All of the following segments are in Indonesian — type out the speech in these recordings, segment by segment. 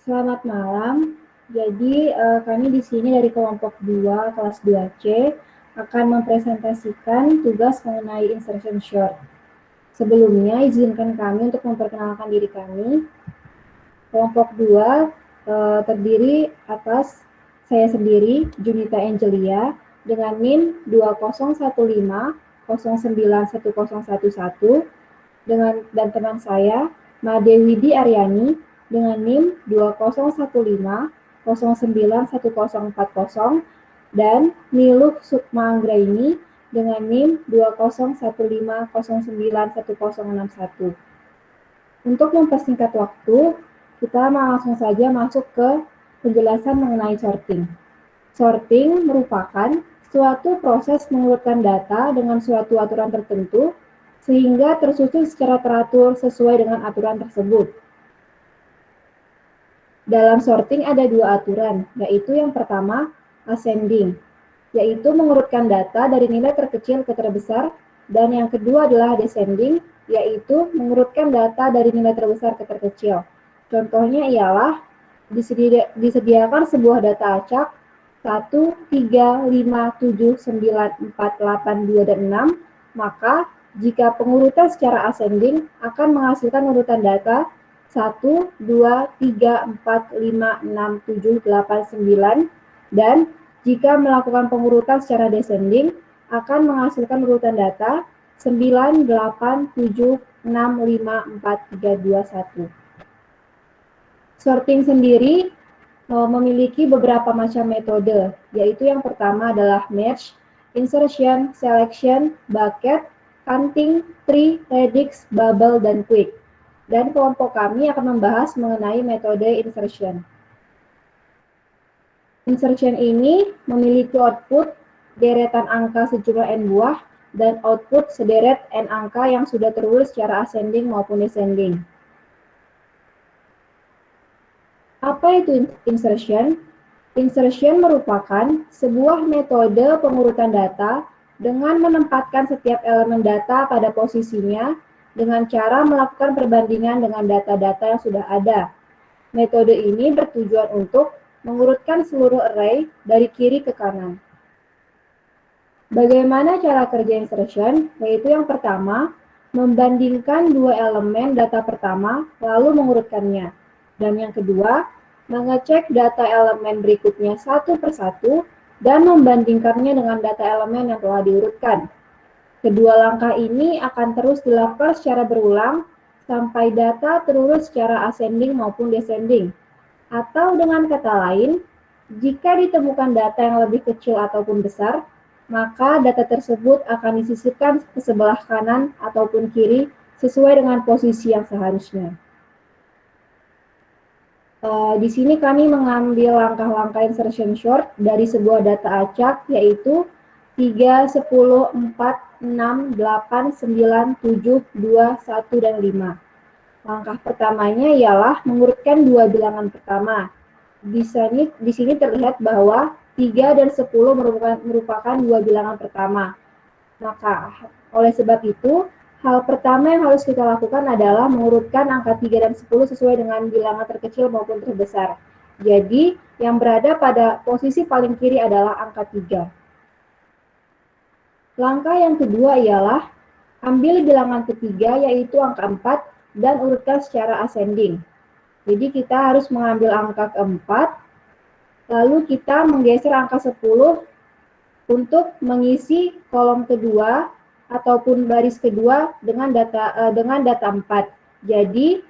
Selamat malam. Jadi kami di sini dari kelompok 2 kelas 2C akan mempresentasikan tugas mengenai insertion short. Sebelumnya izinkan kami untuk memperkenalkan diri kami. Kelompok 2 terdiri atas saya sendiri, Junita Angelia, dengan NIM 2015091011 dan teman saya, Made Widi Aryani, dengan NIM 2015091040 dan Niluh Sukma Anggraini dengan NIM 2015091061. Untuk mempersingkat waktu, kita langsung saja masuk ke penjelasan mengenai sorting. Sorting merupakan suatu proses mengurutkan data dengan suatu aturan tertentu sehingga tersusun secara teratur sesuai dengan aturan tersebut. Dalam sorting ada dua aturan, yaitu yang pertama, ascending, yaitu mengurutkan data dari nilai terkecil ke terbesar, dan yang kedua adalah descending, yaitu mengurutkan data dari nilai terbesar ke terkecil. Contohnya ialah disediakan sebuah data acak 1, 3, 5, 7, 9, 4, 8, 2, dan 6, maka jika pengurutan secara ascending akan menghasilkan urutan data 1, 2, 3, 4, 5, 6, 7, 8, 9, dan jika melakukan pengurutan secara descending akan menghasilkan urutan data 9, 8, 7, 6, 5, 4, 3, 2, 1. Sorting sendiri memiliki beberapa macam metode, yaitu yang pertama adalah merge, insertion, selection, bucket, hunting, tree, radix, bubble, dan quick. Dan kelompok kami akan membahas mengenai metode insertion. Insertion ini memiliki output deretan angka sejumlah n buah dan output sederet n angka yang sudah terurut secara ascending maupun descending. Apa itu insertion? Insertion merupakan sebuah metode pengurutan data dengan menempatkan setiap elemen data pada posisinya dengan cara melakukan perbandingan dengan data-data yang sudah ada. Metode ini bertujuan untuk mengurutkan seluruh array dari kiri ke kanan. Bagaimana cara kerja insertion? Yaitu yang pertama, membandingkan dua elemen data pertama lalu mengurutkannya. Dan yang kedua, mengecek data elemen berikutnya satu persatu dan membandingkannya dengan data elemen yang telah diurutkan. Kedua langkah ini akan terus dilakukan secara berulang sampai data terurut secara ascending maupun descending. Atau dengan kata lain, jika ditemukan data yang lebih kecil ataupun besar, maka data tersebut akan disisipkan ke sebelah kanan ataupun kiri sesuai dengan posisi yang seharusnya. Di sini kami mengambil langkah-langkah insertion short dari sebuah data acak, yaitu 3, 10, 4, 6, 8, 9, 7, 2, 1, dan 5. Langkah pertamanya ialah mengurutkan dua bilangan pertama. Di sini terlihat bahwa 3 dan 10 merupakan dua bilangan pertama. Maka, oleh sebab itu, hal pertama yang harus kita lakukan adalah mengurutkan angka 3 dan 10 sesuai dengan bilangan terkecil maupun terbesar. Jadi, yang berada pada posisi paling kiri adalah angka 3. Langkah yang kedua ialah ambil bilangan ketiga, yaitu angka 4, dan urutkan secara ascending. Jadi, kita harus mengambil angka keempat, lalu kita menggeser angka 10 untuk mengisi kolom kedua ataupun baris kedua dengan data 4. Jadi,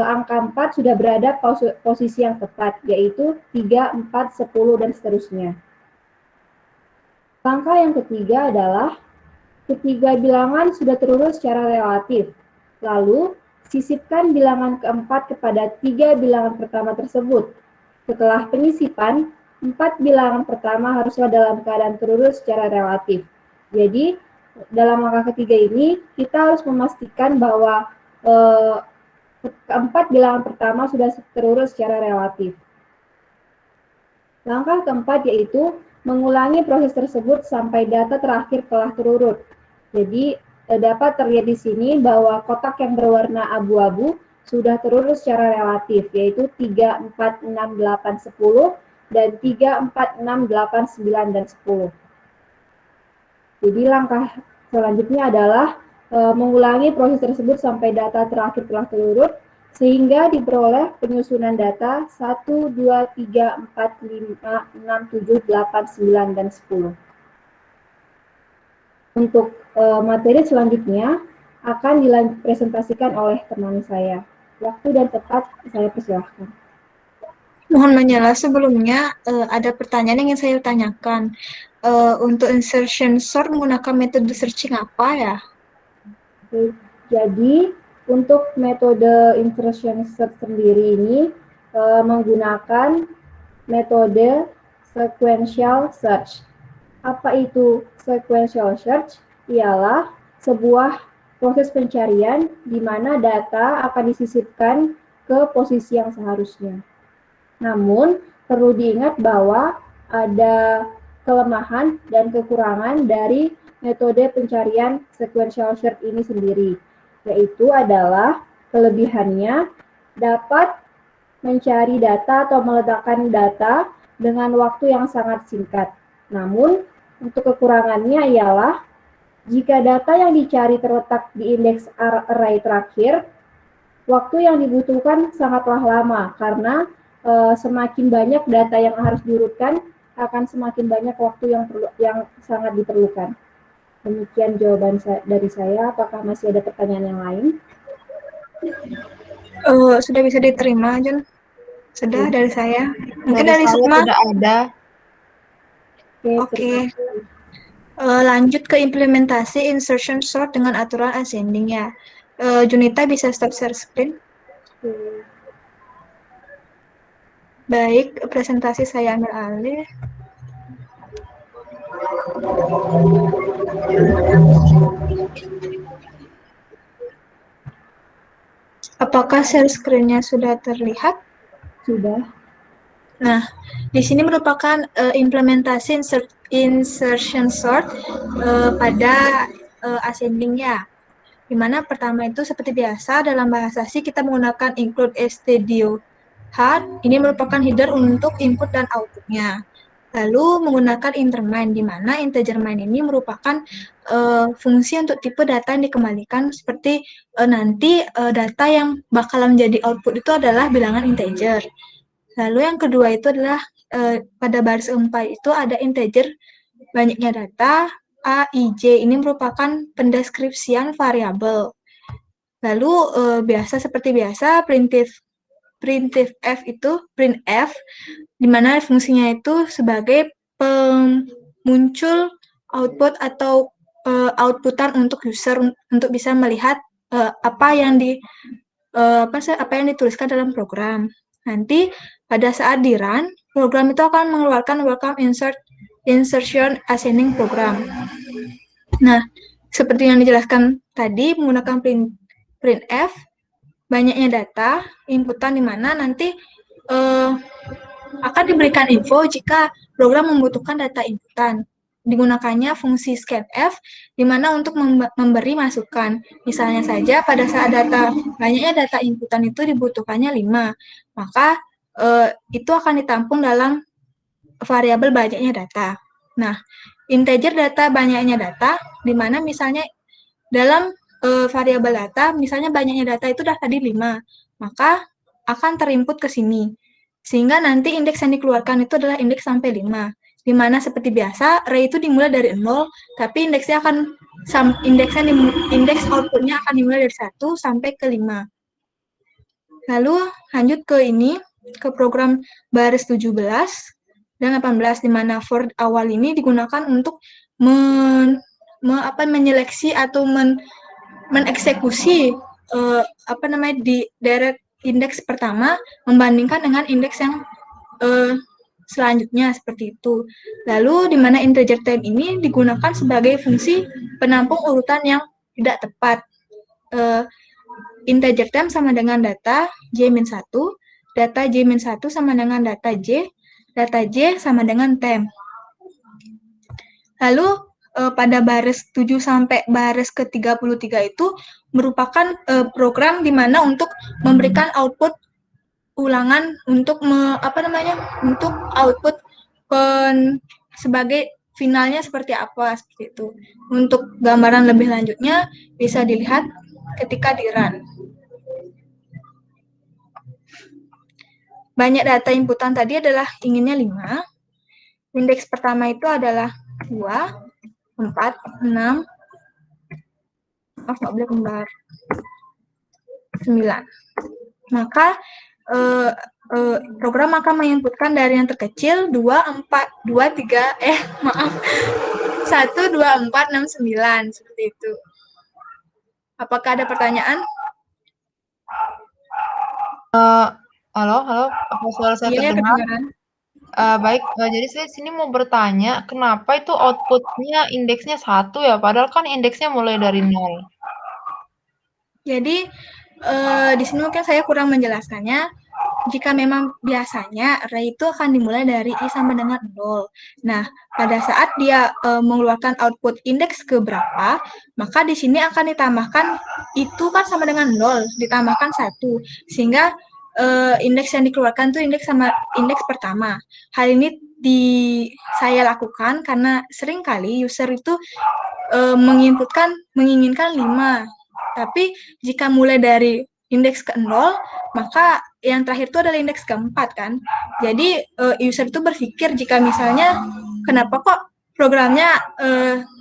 angka 4 sudah berada posisi yang tepat, yaitu 3, 4, 10, dan seterusnya. Langkah yang ketiga adalah ketiga bilangan sudah terurut secara relatif. Lalu, sisipkan bilangan keempat kepada 3 bilangan pertama tersebut. Setelah penyisipan, 4 bilangan pertama haruslah dalam keadaan terurut secara relatif. Jadi, dalam langkah ketiga ini, kita harus memastikan bahwa keempat bilangan pertama sudah terurut secara relatif. Langkah keempat yaitu mengulangi proses tersebut sampai data terakhir telah terurut. Jadi, dapat terlihat di sini bahwa kotak yang berwarna abu-abu sudah terurut secara relatif, yaitu 3, 4, 6, 8, 10, dan 3, 4, 6, 8, 9, dan 10. Jadi langkah selanjutnya adalah mengulangi proses tersebut sampai data terakhir telah terurut, sehingga diperoleh penyusunan data 1, 2, 3, 4, 5, 6, 7, 8, 9, dan 10. Untuk materi selanjutnya akan dipresentasikan oleh teman saya. Waktu dan tempat saya persilahkan. Mohon menjelaskan sebelumnya, ada pertanyaan yang ingin saya tanyakan. Untuk insertion sort menggunakan metode searching apa ya? Oke, jadi untuk metode insertion search sendiri ini menggunakan metode sequential search. Apa itu sequential search? Ialah sebuah proses pencarian di mana data akan disisipkan ke posisi yang seharusnya. Namun, perlu diingat bahwa ada kelemahan dan kekurangan dari metode pencarian sequential search ini sendiri, yaitu adalah kelebihannya dapat mencari data atau meletakkan data dengan waktu yang sangat singkat. Namun, untuk kekurangannya ialah jika data yang dicari terletak di indeks array terakhir, waktu yang dibutuhkan sangatlah lama karena semakin banyak data yang harus diurutkan, akan semakin banyak waktu yang sangat diperlukan. Demikian jawaban dari saya. Apakah masih ada pertanyaan yang lain? Sudah bisa diterima, Jun? Sudah dari saya. Mungkin dari saya Sukma. tidak ada. Oke. Lanjut ke implementasi insertion sort dengan aturan ascending ya. Junita bisa stop share screen. Baik, presentasi saya ambil alih. Apakah share screen-nya sudah terlihat? Sudah. Nah, di sini merupakan implementasi insertion sort pada ascending ya. Dimana pertama itu seperti biasa dalam bahasa C kita menggunakan include stdio head. Ini merupakan header untuk input dan outputnya. Lalu menggunakan intermine, di mana integer main ini merupakan fungsi untuk tipe data yang dikembalikan seperti nanti data yang bakal menjadi output itu adalah bilangan integer. Lalu yang kedua itu adalah pada baris 4 itu ada integer banyaknya data A, I, J. Ini merupakan pendeskripsian variabel. Lalu seperti biasa printf itu printf di mana fungsinya itu sebagai pemuncul output atau outputan untuk user untuk bisa melihat apa yang dituliskan dalam program. Nanti pada saat di run, program itu akan mengeluarkan welcome insertion ascending program. Nah, seperti yang dijelaskan tadi menggunakan printf, banyaknya data, inputan di mana nanti akan diberikan info jika program membutuhkan data inputan. Digunakannya fungsi scanf, di mana untuk memberi masukan. Misalnya saja pada saat banyaknya data inputan itu dibutuhkannya 5, maka itu akan ditampung dalam variabel banyaknya data. Nah, integer data banyaknya data, di mana misalnya dalam variabel data, misalnya banyaknya data itu tadi 5, maka akan terimput ke sini. Sehingga nanti indeks yang dikeluarkan itu adalah indeks sampai 5. Di mana seperti biasa, array itu dimulai dari 0, tapi indeks outputnya akan dimulai dari 1 sampai ke 5. Lalu lanjut ke program baris 17 dan 18, di mana for awal ini digunakan untuk menyeleksi atau mengeksekusi di direct indeks pertama membandingkan dengan indeks yang selanjutnya seperti itu. Lalu di mana integer time ini digunakan sebagai fungsi penampung urutan yang tidak tepat. Integer time sama dengan data J-1, data J-1 sama dengan data J sama dengan time. Lalu pada baris 7 sampai baris ke-33 itu merupakan program di mana untuk memberikan output ulangan untuk untuk output sebagai finalnya seperti apa seperti itu. Untuk gambaran lebih lanjutnya bisa dilihat ketika di run. Banyak data inputan tadi adalah inginnya 5. Indeks pertama itu adalah 2, 4, 6, nggak boleh kembar, 9. Maka program akan menginputkan dari yang terkecil 1, 2, 4, 6, 9 seperti itu. Apakah ada pertanyaan? Halo, apa suara saya Iya, terdengar? kedengaran. Baik, jadi saya sini mau bertanya, kenapa itu outputnya indeksnya 1 ya? Padahal kan indeksnya mulai dari 0. Jadi di sini mungkin saya kurang menjelaskannya. Jika memang biasanya array itu akan dimulai dari i sama dengan 0. Nah, pada saat dia mengeluarkan output indeks ke berapa, maka di sini akan ditambahkan itu kan sama dengan 0, ditambahkan 1. Sehingga indeks yang dikeluarkan itu indeks pertama. Hal ini saya lakukan karena seringkali user itu menginginkan 5. Tapi jika mulai dari indeks ke 0, maka yang terakhir itu adalah indeks keempat kan. Jadi user itu berpikir jika misalnya kenapa kok programnya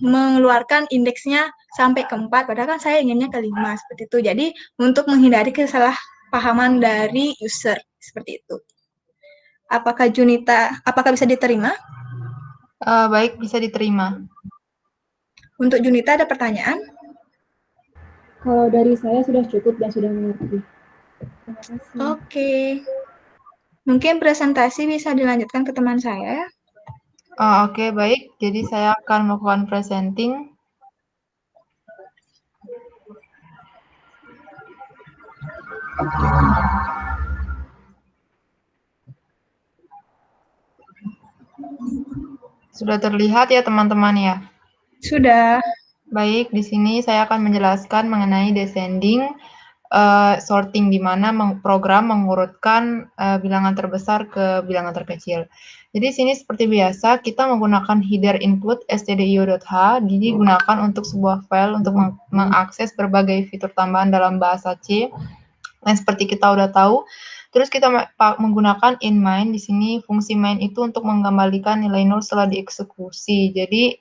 mengeluarkan indeksnya sampai ke 4, padahal kan saya inginnya ke 5 seperti itu. Jadi untuk menghindari kesalahpahaman dari user seperti itu. Apakah bisa diterima? Baik, bisa diterima. Untuk Junita ada pertanyaan? Kalau dari saya sudah cukup dan sudah mengerti. Terima kasih. Oke. Mungkin presentasi bisa dilanjutkan ke teman saya. Oke, baik. Jadi saya akan melakukan presenting. Sudah terlihat ya teman-teman ya? Sudah. Baik, di sini saya akan menjelaskan mengenai descending sorting, di mana program mengurutkan bilangan terbesar ke bilangan terkecil. Jadi di sini seperti biasa kita menggunakan header include stdio.h digunakan untuk sebuah file untuk mengakses berbagai fitur tambahan dalam bahasa C. Nah, seperti kita udah tahu. Terus kita menggunakan in main. Di sini fungsi main itu untuk mengembalikan nilai 0 setelah dieksekusi. Jadi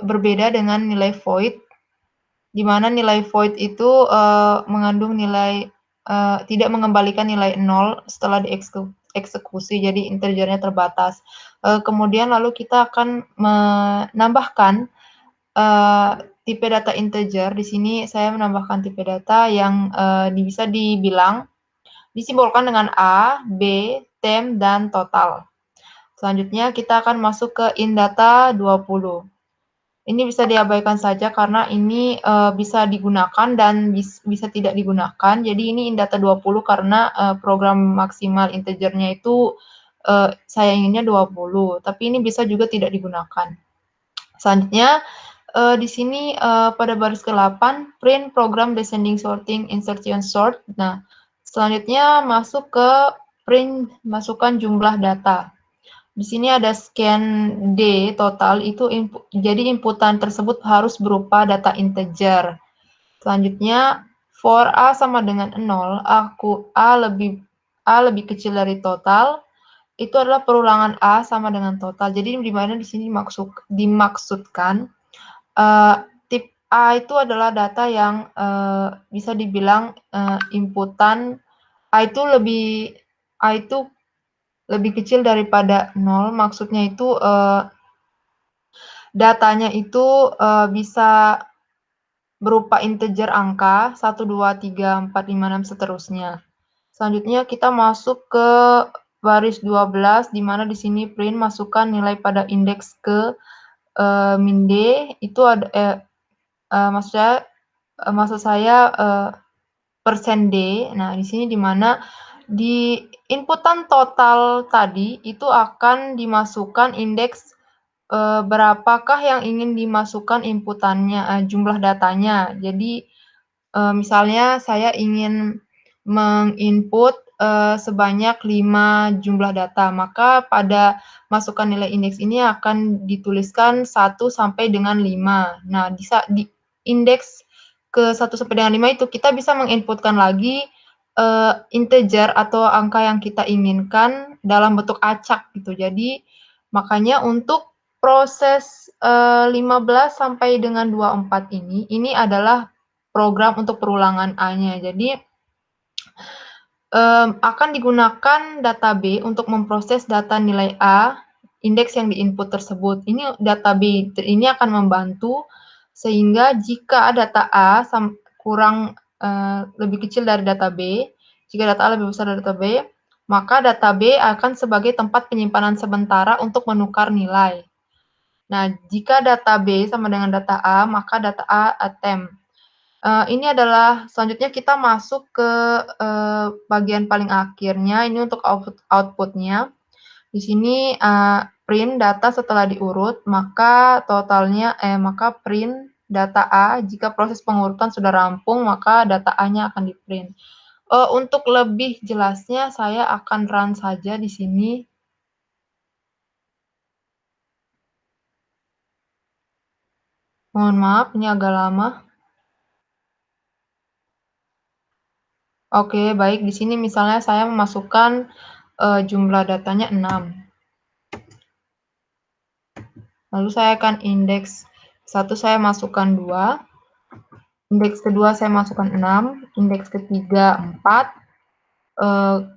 berbeda dengan nilai void, di mana nilai void itu mengandung nilai tidak mengembalikan nilai 0 setelah dieksekusi, jadi integernya terbatas. Kemudian lalu kita akan menambahkan tipe data integer. Di sini saya menambahkan tipe data yang bisa dibilang disimbolkan dengan A, B, tem, dan total. Selanjutnya kita akan masuk ke indata 20. Ini bisa diabaikan saja karena ini bisa digunakan dan bisa tidak digunakan. Jadi ini indata 20 karena program maksimal integernya itu saya inginnya 20, tapi ini bisa juga tidak digunakan. Selanjutnya di sini pada baris ke-8 print program descending sorting insertion sort. Nah, selanjutnya masuk ke print masukkan jumlah data. Di sini ada scan D total, itu jadi inputan tersebut harus berupa data integer. Selanjutnya for A sama dengan 0, A lebih kecil dari total, itu adalah perulangan A sama dengan total. Jadi di mana di sini dimaksudkan tip A itu adalah data yang bisa dibilang inputan A itu lebih kecil daripada 0, maksudnya itu datanya itu bisa berupa integer angka 1, 2, 3, 4, 5, 6, seterusnya. Selanjutnya kita masuk ke baris 12, di mana di sini print masukkan nilai pada indeks ke min D, itu ada maksud saya persen D. Nah, di sini di mana di inputan total tadi itu akan dimasukkan indeks berapakah yang ingin dimasukkan inputannya, jumlah datanya. Jadi, misalnya saya ingin menginput sebanyak 5 jumlah data, maka pada masukan nilai indeks ini akan dituliskan 1 sampai dengan 5. Nah, di indeks ke 1 sampai dengan 5 itu kita bisa menginputkan lagi integer atau angka yang kita inginkan dalam bentuk acak gitu. Jadi, makanya untuk proses 15 sampai dengan 24 ini adalah program untuk perulangan A-nya. Jadi, akan digunakan data B untuk memproses data nilai A, indeks yang di-input tersebut. Ini data B ini akan membantu sehingga jika data A kurang lebih kecil dari data B, jika data A lebih besar dari data B, maka data B akan sebagai tempat penyimpanan sementara untuk menukar nilai. Nah, jika data B sama dengan data A, maka data A attempt. Ini adalah selanjutnya kita masuk ke bagian paling akhirnya, ini untuk output-nya. Di sini print data setelah diurut, maka print data A. Jika proses pengurutan sudah rampung, maka data A-nya akan di-print. Untuk lebih jelasnya, saya akan run saja di sini. Mohon maaf, ini agak lama. Oke, baik. Di sini misalnya saya memasukkan jumlah datanya 6. Lalu saya akan indeks 1 saya masukkan 2, indeks kedua saya masukkan 6, indeks ketiga 4,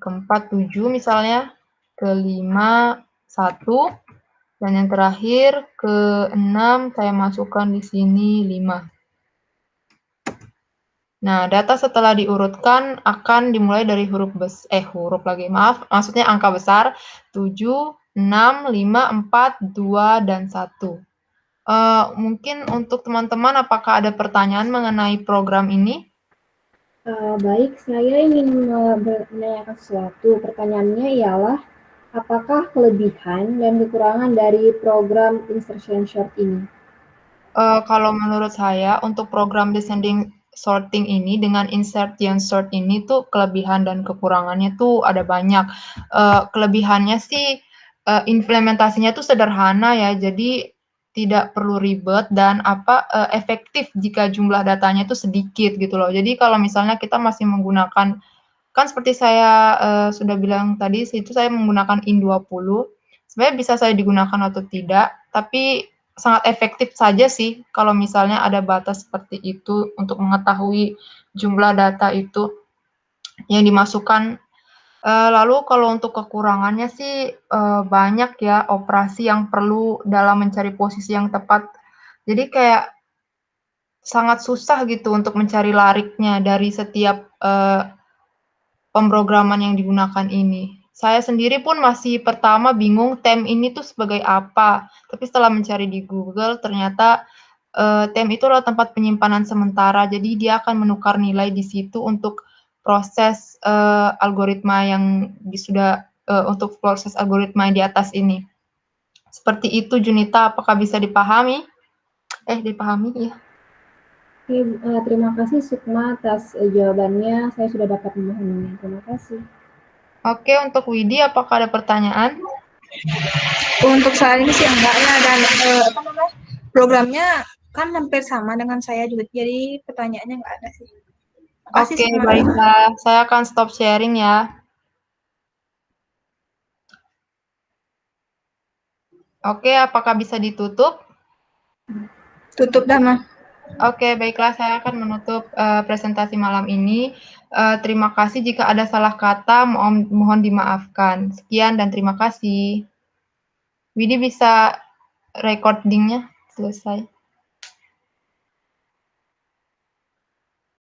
keempat 7 misalnya, kelima 1, dan yang terakhir ke-6 saya masukkan di sini 5. Nah, data setelah diurutkan akan dimulai dari maksudnya angka besar 7, 6, 5, 4, 2, dan 1. Mungkin untuk teman-teman apakah ada pertanyaan mengenai program ini? Baik, saya ingin menanyakan sesuatu. Pertanyaannya ialah, apakah kelebihan dan kekurangan dari program insertion sort ini? Kalau menurut saya untuk program descending sorting ini dengan insertion sort ini tuh kelebihan dan kekurangannya tuh ada banyak. Kelebihannya sih implementasinya tuh sederhana ya, jadi tidak perlu ribet dan efektif jika jumlah datanya itu sedikit gitu loh. Jadi kalau misalnya kita masih menggunakan kan seperti saya sudah bilang tadi, itu saya menggunakan IN20. Sebenarnya bisa saya digunakan atau tidak, tapi sangat efektif saja sih kalau misalnya ada batas seperti itu untuk mengetahui jumlah data itu yang dimasukkan. Lalu kalau untuk kekurangannya sih banyak ya operasi yang perlu dalam mencari posisi yang tepat. Jadi kayak sangat susah gitu untuk mencari lariknya dari setiap pemrograman yang digunakan ini. Saya sendiri pun masih pertama bingung tem ini tuh sebagai apa, tapi setelah mencari di Google ternyata tem itu adalah tempat penyimpanan sementara, jadi dia akan menukar nilai di situ untuk proses algoritma yang untuk proses algoritma yang di atas ini. Seperti itu Junita, apakah bisa dipahami? Dipahami ya. Oke, terima kasih Sukma atas jawabannya. Saya sudah dapat memahaminya. Terima kasih. Oke, untuk Widi, apakah ada pertanyaan? Untuk saat ini sih enggak ya, dan programnya kan hampir sama dengan saya juga, jadi pertanyaannya enggak ada sih. Makasih, Oke, baiklah. Saya akan stop sharing ya. Oke, apakah bisa ditutup? Tutup dah, Ma. Oke, baiklah. Saya akan menutup presentasi malam ini. Terima kasih jika ada salah kata, mohon dimaafkan. Sekian dan terima kasih. Widi bisa recordingnya selesai.